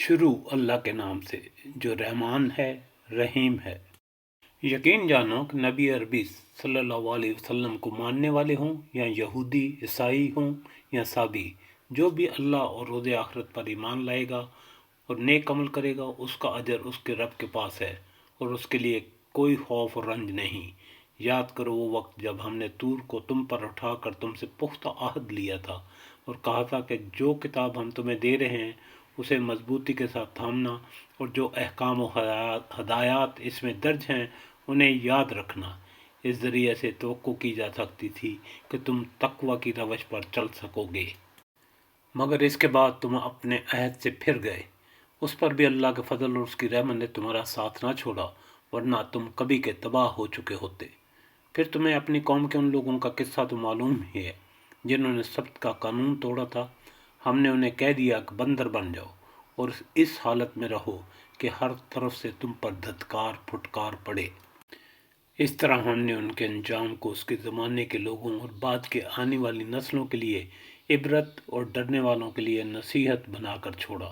شروع اللہ کے نام سے جو رحمان ہے رحیم ہے۔ یقین جانو کہ نبی عربی صلی اللہ علیہ وسلم کو ماننے والے ہوں یا یہودی عیسائی ہوں یا سابی، جو بھی اللہ اور روز آخرت پر ایمان لائے گا اور نیک عمل کرے گا، اس کا اجر اس کے رب کے پاس ہے اور اس کے لیے کوئی خوف اور رنج نہیں۔ یاد کرو وہ وقت جب ہم نے طور کو تم پر اٹھا کر تم سے پختہ عہد لیا تھا اور کہا تھا کہ جو کتاب ہم تمہیں دے رہے ہیں اسے مضبوطی کے ساتھ تھامنا اور جو احکام و ہدایات اس میں درج ہیں انہیں یاد رکھنا۔ اس ذریعے سے توقع کی جا سکتی تھی کہ تم تقوی کی روش پر چل سکو گے، مگر اس کے بعد تم اپنے عہد سے پھر گئے۔ اس پر بھی اللہ کے فضل اور اس کی رحمت نے تمہارا ساتھ نہ چھوڑا، ورنہ تم کبھی کے تباہ ہو چکے ہوتے۔ پھر تمہیں اپنی قوم کے ان لوگوں کا قصہ تو معلوم ہی ہے جنہوں نے سبت کا قانون توڑا تھا۔ ہم نے انہیں کہہ دیا کہ بندر بن جاؤ اور اس حالت میں رہو کہ ہر طرف سے تم پر دھتکار پھٹکار پڑے۔ اس طرح ہم نے ان کے انجام کو اس کے زمانے کے لوگوں اور بعد کے آنے والی نسلوں کے لیے عبرت اور ڈرنے والوں کے لیے نصیحت بنا کر چھوڑا۔